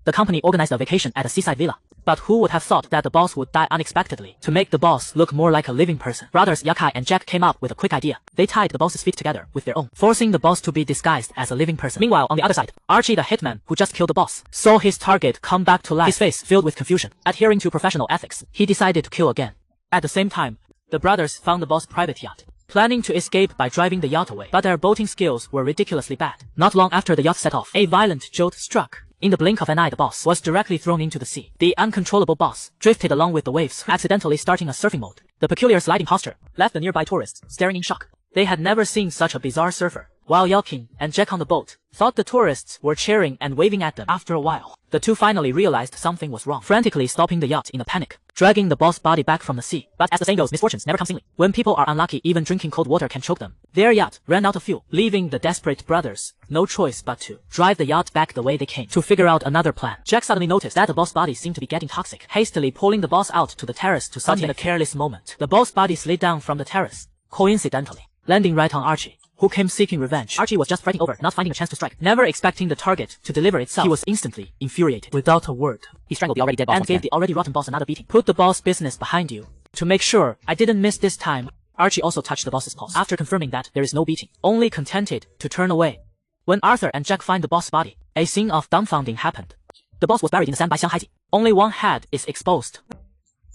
The company organized a vacation at a seaside villa. But who would have thought that the boss would die unexpectedly? To make the boss look more like a living person, brothers Yakai and Jack came up with a quick idea. They tied the boss's feet together with their own, forcing the boss to be disguised as a living person. Meanwhile, on the other side, Archie, the hitman who just killed the boss, saw his target come back to life, his face filled with confusion. Adhering to professional ethics, he decided to kill again. At the same time, the brothers found the boss' private yacht, planning to escape by driving the yacht away. But their boating skills were ridiculously bad. Not long after the yacht set off, a violent jolt struck. In the blink of an eye, the boss was directly thrown into the sea. The uncontrollable boss drifted along with the waves, accidentally starting a surfing mode. The peculiar sliding posture left the nearby tourists staring in shock. They had never seen such a bizarre surfer. While Yelkin and Jack on the boat thought the tourists were cheering and waving at them. After a while, the two finally realized something was wrong, frantically stopping the yacht in a panic, dragging the boss body back from the sea. But as the saying goes, misfortunes never come singly. When people are unlucky, even drinking cold water can choke them. Their yacht ran out of fuel, leaving the desperate brothers no choice but to drive the yacht back the way they came. To figure out another plan, Jack suddenly noticed that the boss body seemed to be getting toxic, hastily pulling the boss out to the terrace to sunbathe. In a careless moment, the boss body slid down from the terrace, coincidentally landing right on Archie, who came seeking revenge. Archie was just fretting over not finding a chance to strike. Never expecting the target to deliver itself, he was instantly infuriated. Without a word, he strangled the already dead boss and gave the already rotten boss another beating. Put the boss business behind you. To make sure I didn't miss this time, Archie also touched the boss's pulse. After confirming that there is no beating, only contented to turn away. When Arthur and Jack find the boss body, a scene of dumbfounding happened. The boss was buried in the sand by Xiang Haiji. Only one head is exposed.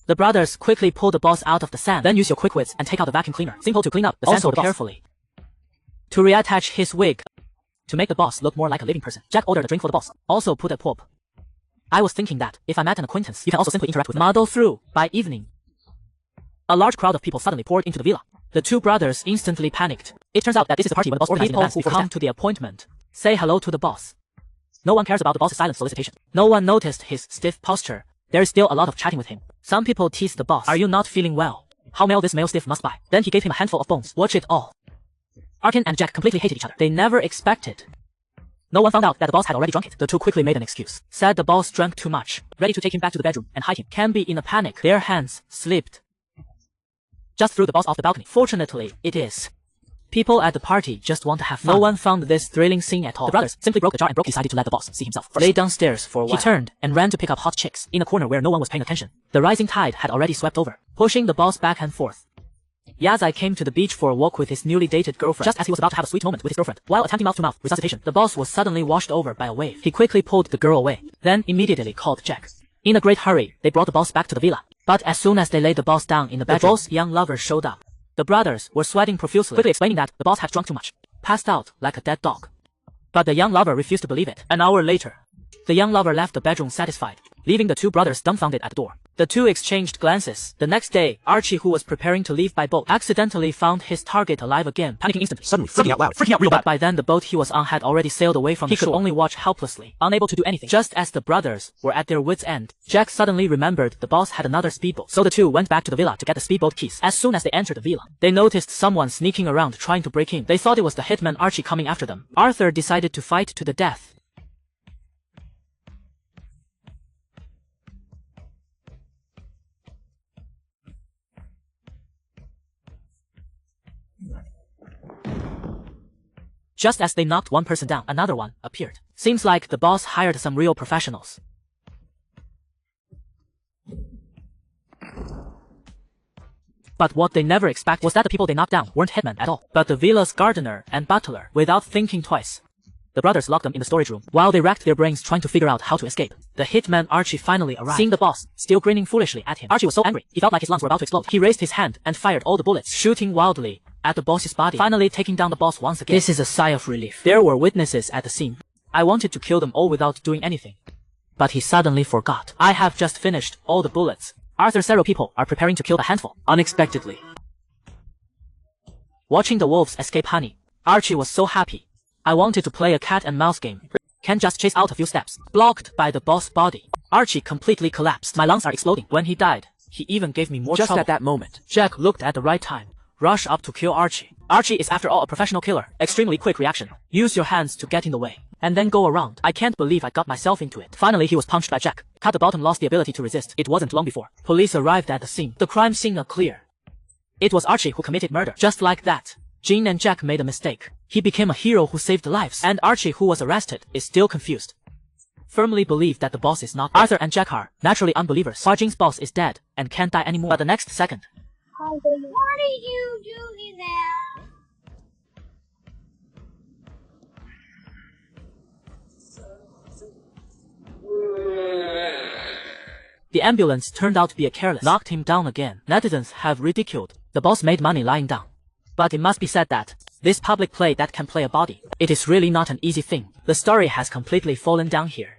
The brothers quickly pull the boss out of the sand, then use your quick wits and take out the vacuum cleaner. Simple to clean up the sand for the boss. Carefully to reattach his wig to make the boss look more like a living person. Jack ordered a drink for the boss. Also put a pop. I was thinking that if I met an acquaintance, you can also simply interact with them. Muddle through. By evening, a large crowd of people suddenly poured into the villa. The two brothers instantly panicked. It turns out that this is the party when the boss organized in advance. People who come to the appointment say hello to the boss. No one cares about the boss's silent solicitation. No one noticed his stiff posture. There is still a lot of chatting with him. Some people tease the boss. Are you not feeling well? How male this male stiff must buy. Then he gave him a handful of bones. Watch it all. Arkin and Jack completely hated each other. They never expected. No one found out that the boss had already drunk it. The two quickly made an excuse. Said the boss drank too much. Ready to take him back to the bedroom and hide him. Can be in a panic. Their hands slipped. Just threw the boss off the balcony. Fortunately, it is. People at the party just want to have fun. No one found this thrilling scene at all. The brothers simply broke the jar and decided to let the boss see himself first. Lay downstairs for a while. He turned and ran to pick up hot chicks in a corner where no one was paying attention. The rising tide had already swept over, pushing the boss back and forth. Yazai came to the beach for a walk with his newly dated girlfriend. Just as he was about to have a sweet moment with his girlfriend, while attempting mouth-to-mouth resuscitation, the boss was suddenly washed over by a wave. He quickly pulled the girl away, then immediately called Jack. In a great hurry, they brought the boss back to the villa. But as soon as they laid the boss down in the bedroom, the boss's young lover showed up. The brothers were sweating profusely, quickly explaining that the boss had drunk too much, passed out like a dead dog. But the young lover refused to believe it. An hour later, the young lover left the bedroom satisfied, leaving the two brothers dumbfounded at the door. The two exchanged glances. The next day, Archie, who was preparing to leave by boat, accidentally found his target alive again, panicking instantly, suddenly freaking out loud, freaking out real bad. But by then the boat he was on had already sailed away from the shore. He could only watch helplessly, unable to do anything. Just as the brothers were at their wits' end, Jack suddenly remembered the boss had another speedboat. So the two went back to the villa to get the speedboat keys. As soon as they entered the villa, they noticed someone sneaking around trying to break in. They thought it was the hitman Archie coming after them. Arthur decided to fight to the death. Just as they knocked one person down, another one appeared. Seems like the boss hired some real professionals. But what they never expected was that the people they knocked down weren't hitmen at all, but the villa's gardener and butler. Without thinking twice, the brothers locked them in the storage room while they racked their brains trying to figure out how to escape. The hitman Archie finally arrived. Seeing the boss still grinning foolishly at him, Archie was so angry, he felt like his lungs were about to explode. He raised his hand and fired all the bullets, shooting wildly at the boss's body, finally taking down the boss once again. This is a sigh of relief. There were witnesses at the scene. I wanted to kill them all without doing anything. But he suddenly forgot. I have just finished all the bullets. Arthur's several people are preparing to kill the handful. Unexpectedly, watching the wolves escape honey, Archie was so happy. I wanted to play a cat and mouse game. Can just chase out a few steps. Blocked by the boss body. Archie completely collapsed. My lungs are exploding. When he died, he even gave me more trouble. Just at that moment, Jack looked at the right time. Rush up to kill Archie. Archie is after all a professional killer. Extremely quick reaction. Use your hands to get in the way, and then go around. I can't believe I got myself into it. Finally he was punched by Jack. Cut the bottom lost the ability to resist. It wasn't long before police arrived at the scene. The crime scene clear. It was Archie who committed murder. Just like that, Jean and Jack made a mistake. He became a hero who saved lives, and Archie, who was arrested, is still confused. firmly believe that the boss is not dead. Arthur and Jack are naturally unbelievers. Hua Jing's boss is dead and can't die anymore. But the next second, What are you doing there? the ambulance turned out to be a careless, knocked him down again. Netizens have ridiculed the boss made money lying down. But it must be said that this public play that can play a body, it is really not an easy thing. The story has completely fallen down here.